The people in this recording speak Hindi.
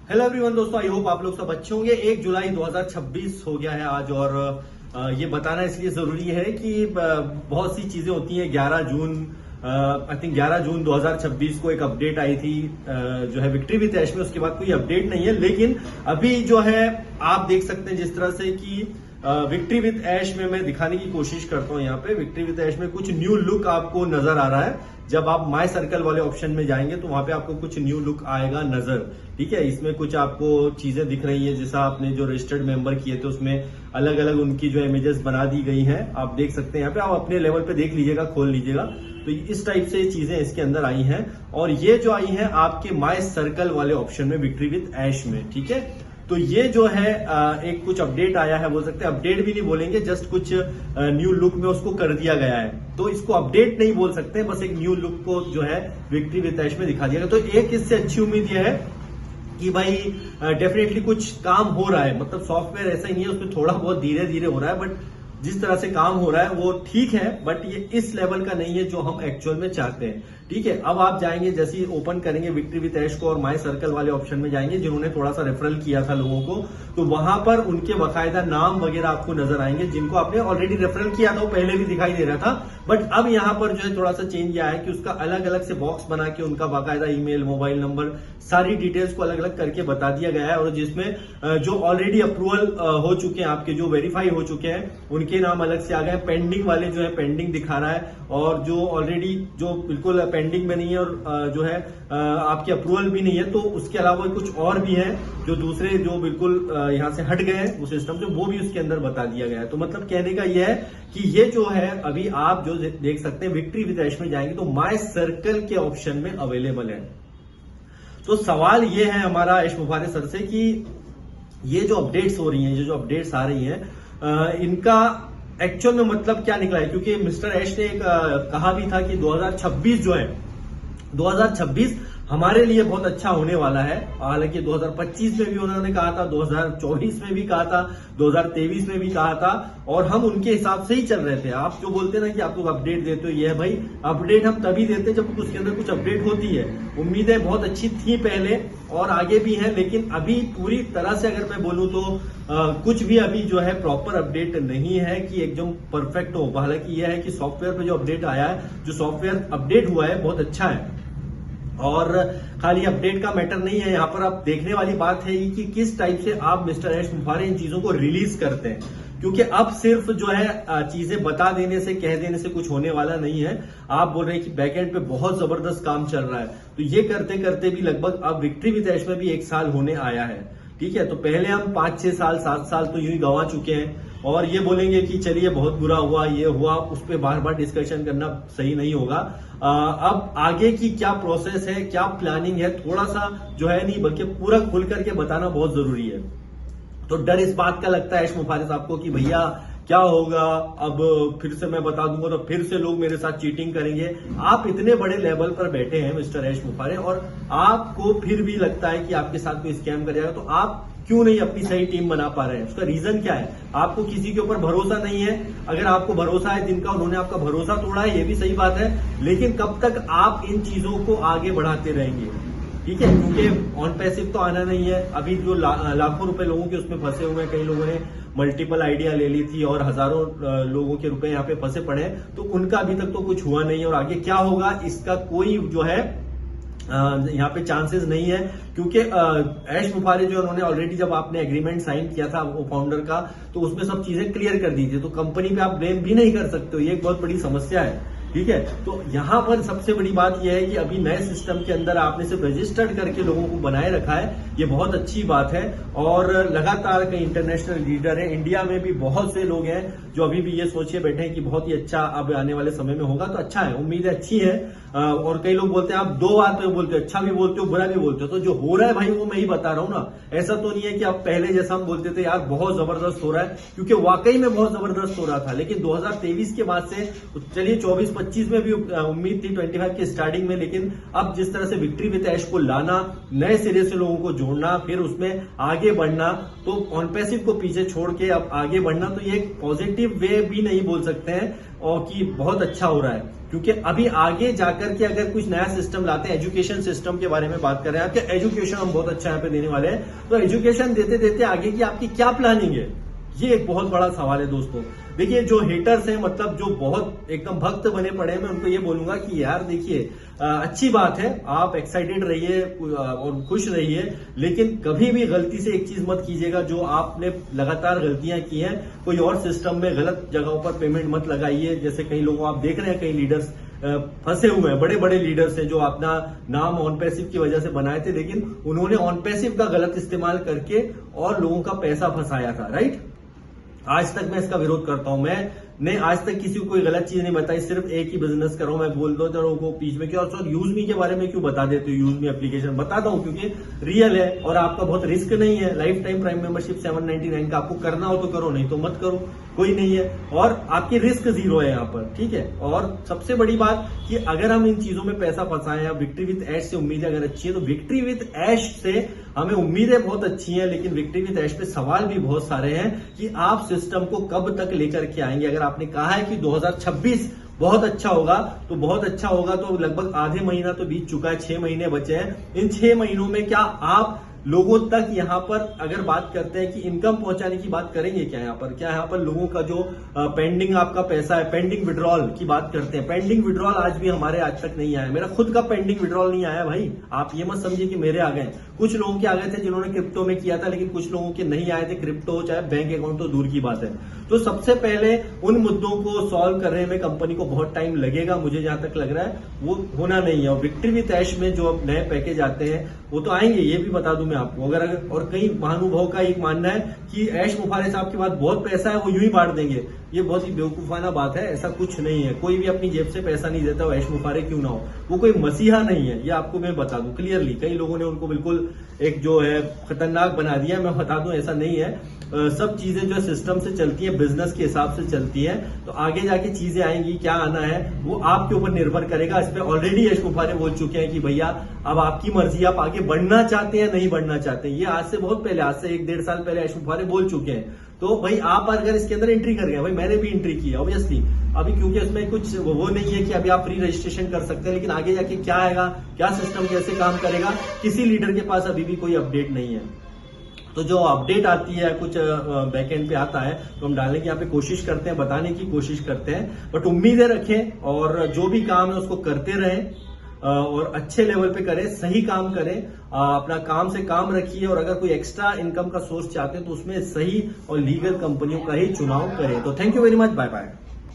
हेलो एवरीवन दोस्तों, आई होप आप लोग सब अच्छे होंगे। 1 जुलाई 2026 हो गया है आज और ये बताना इसलिए जरूरी है कि बहुत सी चीजें होती हैं। 11 जून आई थिंक 11 जून 2026 को एक अपडेट आई थी जो है विक्ट्री विद ऐश में। उसके बाद कोई अपडेट नहीं है, लेकिन अभी जो है आप देख सकते हैं जिस तरह से कि विक्ट्री विद ऐश में मैं दिखाने की कोशिश करता हूं। यहाँ पे विक्ट्री विद ऐश में कुछ न्यू लुक आपको नजर आ रहा है। जब आप माय सर्कल वाले ऑप्शन में जाएंगे तो वहां पे आपको कुछ न्यू लुक आएगा नजर। ठीक है, इसमें कुछ आपको चीजें दिख रही है जैसा आपने जो रजिस्टर्ड मेंबर किए थे उसमें अलग अलग उनकी जो इमेजेस बना दी गई हैं। आप देख सकते हैं यहाँ पे, आप अपने लेवल पे देख लीजिएगा, खोल लीजिएगा। तो इस टाइप से चीजें इसके अंदर आई हैं और ये जो आई हैं आपके माय सर्कल वाले ऑप्शन में विक्ट्री विद ऐश में। ठीक है, तो ये जो है एक कुछ अपडेट आया है, बोल सकते हैं अपडेट भी नहीं बोलेंगे, जस्ट कुछ न्यू लुक में उसको कर दिया गया है। तो इसको अपडेट नहीं बोल सकते, बस एक न्यू लुक को जो है विक्ट्री विद ऐश में दिखा दिया गया। तो एक इससे अच्छी उम्मीद यह है कि भाई डेफिनेटली कुछ काम हो रहा है। मतलब सॉफ्टवेयर ऐसा ही नहीं है, उसमें थोड़ा बहुत धीरे धीरे हो रहा है, बट जिस तरह से काम हो रहा है वो ठीक है, बट ये इस लेवल का नहीं है जो हम एक्चुअल में चाहते हैं। ठीक है, अब आप जाएंगे, जैसे ही ओपन करेंगे विक्ट्री विद ऐश को और माय सर्कल वाले ऑप्शन में जाएंगे, जिन्होंने थोड़ा सा रेफरल किया था लोगों को, तो वहां पर उनके बाकायदा नाम वगैरह आपको नजर आएंगे। जिनको आपने ऑलरेडी रेफरल किया था वो पहले भी दिखाई दे रहा था, बट अब यहां पर जो है थोड़ा सा चेंज आया है कि उसका अलग अलग से बॉक्स बना के उनका बाकायदा ईमेल, मोबाइल नंबर, सारी डिटेल्स को अलग अलग करके बता दिया गया है। और जिसमें जो ऑलरेडी अप्रूवल हो चुके हैं, आपके जो वेरीफाई हो चुके हैं, उनके नाम अलग से आ गए। पेंडिंग वाले जो है पेंडिंग दिखा रहा है, और जो ऑलरेडी जो बिल्कुल पेंडिंग में नहीं है और जो है आपके अप्रूवल भी नहीं है, तो उसके अलावा कुछ और भी है जो दूसरे जो बिल्कुल यहां से हट गए हैं उस सिस्टम से, वो भी उसके अंदर बता दिया गया है। तो मतलब कहने का यह है कि ये जो है अभी आप जो देख सकते हैं विक्ट्री विद ऐश में जाएंगे तो माय सर्कल के ऑप्शन में अवेलेबल है। तो सवाल ये है हमारा ऐश मुफारे सर से कि ये जो अपडेट्स हो रही हैं, ये जो अपडेट्स आ रही हैं, इनका एक्चुअल में मतलब क्या निकला है। क्योंकि मिस्टर ऐश ने एक कहा भी था कि 2026 जो है 2026 हमारे लिए बहुत अच्छा होने वाला है। हालांकि 2025 में भी उन्होंने कहा था, 2024 में भी कहा था, 2023 में भी कहा था, और हम उनके हिसाब से ही चल रहे थे। आप जो बोलते हैं ना कि आप लोग अपडेट देते हो, ये है भाई अपडेट हम तभी देते हैं जब उसके अंदर कुछ अपडेट होती है। उम्मीदें बहुत अच्छी थी पहले और आगे भी है, लेकिन अभी पूरी तरह से अगर मैं बोलूं तो कुछ भी अभी जो है प्रॉपर अपडेट नहीं है कि एकदम परफेक्ट हो। हालांकि यह है कि सॉफ्टवेयर पे जो अपडेट आया है, जो सॉफ्टवेयर अपडेट हुआ है बहुत अच्छा है। और खाली अपडेट का मैटर नहीं है, यहाँ पर आप देखने वाली बात है कि किस टाइप से आप मिस्टर ऐश मुफारे इन चीजों को रिलीज करते हैं। क्योंकि अब सिर्फ जो है चीजें बता देने से, कह देने से कुछ होने वाला नहीं है। आप बोल रहे हैं कि बैकएंड पे बहुत जबरदस्त काम चल रहा है, तो ये करते करते भी लगभग अब विक्ट्री विद ऐश में भी 1 साल होने आया है। ठीक है, तो पहले हम 5-6 साल 7 साल तो यूं ही गंवा चुके हैं, और ये बोलेंगे कि चलिए बहुत बुरा हुआ, ये हुआ, उस पर बार बार डिस्कशन करना सही नहीं होगा। अब आगे की क्या प्रोसेस है, क्या प्लानिंग है, थोड़ा सा जो है नहीं बल्कि पूरा खुल करके बताना बहुत जरूरी है। तो डर इस बात का लगता है ऐश मुफारे साहब को कि भैया क्या होगा, अब फिर से मैं बता दूंगा तो फिर से लोग मेरे साथ चीटिंग करेंगे। आप इतने बड़े लेवल पर बैठे हैं मिस्टर ऐश मुफारे, और आपको फिर भी लगता है कि आपके साथ कोई स्कैम करेगा, तो आप क्यों नहीं अपनी सही टीम बना पा रहे हैं? उसका रीजन क्या है? आपको किसी के ऊपर भरोसा नहीं है। अगर आपको भरोसा है जिनका, उन्होंने आपका भरोसा तोड़ा है, ये भी सही बात है, लेकिन कब तक आप इन चीजों को आगे बढ़ाते रहेंगे? ठीक है, क्योंकि ऑन पैसिव तो आना नहीं है। अभी जो लाखों रुपए लोगों के उसमें फंसे हुए हैं, कई लोगों ने मल्टीपल आइडिया ले ली थी और हजारों लोगों के रुपए यहाँ पे फंसे पड़े हैं, तो उनका अभी तक तो कुछ हुआ नहीं है। और आगे क्या होगा इसका कोई जो है यहाँ पे चांसेस नहीं है। क्योंकि ऐश मुफारे जो उन्होंने ऑलरेडी, जब आपने एग्रीमेंट साइन किया था वो फाउंडर का, तो उसमें सब चीजें क्लियर कर दी थी, तो कंपनी पे आप ब्लेम भी नहीं कर सकते हो। ये एक बहुत बड़ी समस्या है। ठीक है, तो यहां पर सबसे बड़ी बात यह है कि अभी नए सिस्टम के अंदर आपने सिर्फ रजिस्टर्ड करके लोगों को बनाए रखा है, ये बहुत अच्छी बात है। और लगातार कई इंटरनेशनल लीडर हैं, इंडिया में भी बहुत से लोग हैं जो अभी भी ये सोचे बैठे हैं कि बहुत ही अच्छा अब आने वाले समय में होगा, तो अच्छा है, उम्मीदें अच्छी है। और कई लोग बोलते हैं आप 2 बार तो बोलते हो, अच्छा भी बोलते हो, बुरा भी बोलते हो, तो जो हो रहा है भाई वो मैं ही बता रहा हूं ना। ऐसा तो नहीं है कि आप पहले जैसा हम बोलते थे यार बहुत जबरदस्त हो रहा है, क्योंकि वाकई में बहुत जबरदस्त हो रहा था। लेकिन 2023 के बाद से चलिए 24-25 2025 में भी उम्मीद थी 25 के स्टार्टिंग में, लेकिन अब जिस तरह से विक्ट्री विद ऐश को लाना, नए सिरे से लोगों को जोड़ना, फिर उसमें आगे बढ़ना, तो ऑन पैसिव को पीछे छोड़ के अब आगे बढ़ना, तो ये एक पॉजिटिव वे भी नहीं बोल सकते हैं और कि बहुत अच्छा हो रहा है। क्योंकि अभी आगे जाकर के अगर कुछ नया सिस्टम लाते हैं, एजुकेशन सिस्टम के बारे में बात कर रहे हैं, आपके एजुकेशन हम बहुत अच्छा यहाँ पे देने वाले हैं, तो एजुकेशन देते देते आगे की आपकी क्या प्लानिंग है, ये एक बहुत बड़ा सवाल है दोस्तों। देखिए जो हेटर्स हैं, मतलब जो बहुत एकदम भक्त बने पड़े हैं, मैं उनको ये बोलूंगा कि यार देखिए अच्छी बात है, आप एक्साइटेड रहिए और खुश रहिए, लेकिन कभी भी गलती से एक चीज मत कीजिएगा जो आपने लगातार गलतियां की हैं, कोई और सिस्टम में गलत जगहों पर पेमेंट मत लगाइए। जैसे कई लोगों आप देख रहे हैं, कई लीडर्स फंसे हुए हैं, बड़े बड़े लीडर्स हैं जो अपना नाम ऑन पैसिव की वजह से बनाए थे, लेकिन उन्होंने ऑन पैसिव का गलत इस्तेमाल करके और लोगों का पैसा फंसाया था, राइट। आज तक मैं इसका विरोध करता हूं। मैंने आज तक किसी को कोई गलत चीज नहीं बताई, सिर्फ एक ही बिजनेस कर रहा हूं। मैं बोल दो लोगों को बीच में, क्यों सर यूज मी के बारे में क्यों बता देते हो, यूज मी एप्लीकेशन बताता हूं क्योंकि रियल है और आपका बहुत रिस्क नहीं है। लाइफ टाइम प्राइम मेंबरशिप 799 का, आपको करना हो तो करो, नहीं तो मत करो, कोई नहीं है, और आपकी रिस्क जीरो है यहाँ पर, ठीक है। और सबसे बड़ी बात कि अगर हम इन चीजों में पैसा फंसाए हैं, विक्ट्री विद ऐश से उम्मीदें अगर अच्छी है, तो विक्ट्री विद ऐश से हमें उम्मीदें बहुत अच्छी हैं, लेकिन विक्ट्री विद ऐश पे सवाल भी बहुत सारे हैं कि आप सिस्टम को कब तक लेकर के आएंगे। अगर आपने कहा है कि 2026 बहुत अच्छा होगा, तो बहुत अच्छा होगा, तो लगभग आधे महीना तो बीत चुका है, 6 महीने बचे हैं। इन 6 महीनों में क्या आप लोगों तक यहाँ पर अगर बात करते हैं कि इनकम पहुंचाने की बात करेंगे क्या यहाँ पर, क्या यहाँ पर लोगों का जो पेंडिंग आपका पैसा है, पेंडिंग विड्रॉल की बात करते हैं। पेंडिंग विड्रॉल आज भी हमारे आज तक नहीं आया, मेरा खुद का पेंडिंग विड्रॉल नहीं आया भाई। आप ये मत समझिए कि मेरे आ गए, कुछ लोगों के आ गए थे जिन्होंने क्रिप्टो में किया था, लेकिन कुछ लोगों के नहीं आए थे, क्रिप्टो चाहे बैंक अकाउंट तो दूर की बात है। तो सबसे पहले उन मुद्दों को सॉल्व करने में कंपनी को बहुत टाइम लगेगा, मुझे जहां तक लग रहा है वो होना नहीं है। और विक्ट्री विद ऐश में जो नए पैकेज आते हैं वो तो आएंगे, ये भी बता दूं मैं आपको। अगर और कई महानुभावों का एक मानना है कि ऐश मुफारे साहब के पास बहुत पैसा है, वो यूं ही बांट देंगे, ये बहुत ही बेवकूफाना बात है। ऐसा कुछ नहीं है, कोई भी अपनी जेब से पैसा नहीं देता, ऐश मुफारे क्यों ना हो, वो कोई मसीहा नहीं है, ये आपको मैं बता दूं क्लियरली। कई लोगों ने उनको बिल्कुल एक जो है खतरनाक बना दिया, मैं बता दूं ऐसा नहीं है। सब चीजें जो सिस्टम से चलती है, बिजनेस के हिसाब से चलती है, तो आगे जाके चीजें आएंगी, क्या आना है वो आपके ऊपर निर्भर करेगा। इस पे ऑलरेडी यश मुफारे बोल चुके हैं कि भैया अब आपकी मर्जी, आप आगे बढ़ना चाहते हैं नहीं बढ़ना चाहते हैं। ये आज से बहुत पहले, आज से 1-1.5 साल पहले यश मुफारे बोल चुके हैं। तो भाई आप अगर इसके अंदर एंट्री कर गए, भाई मैंने भी एंट्री की ऑब्वियसली, अभी क्योंकि इसमें कुछ वो नहीं है कि अभी आप फ्री रजिस्ट्रेशन कर सकते हैं, लेकिन आगे जाके क्या आएगा, क्या सिस्टम कैसे काम करेगा, किसी लीडर के पास अभी भी कोई अपडेट नहीं है। तो जो अपडेट आती है कुछ बैकएंड पे आता है तो हम डालने की यहाँ पे कोशिश करते हैं, बताने की कोशिश करते हैं, बट उम्मीदें रखें और जो भी काम है उसको करते रहें और अच्छे लेवल पे करें, सही काम करें, अपना काम से काम रखिए। और अगर कोई एक्स्ट्रा इनकम का सोर्स चाहते हैं तो उसमें सही और लीगल कंपनियों का ही चुनाव करें। तो thank you very much, bye bye.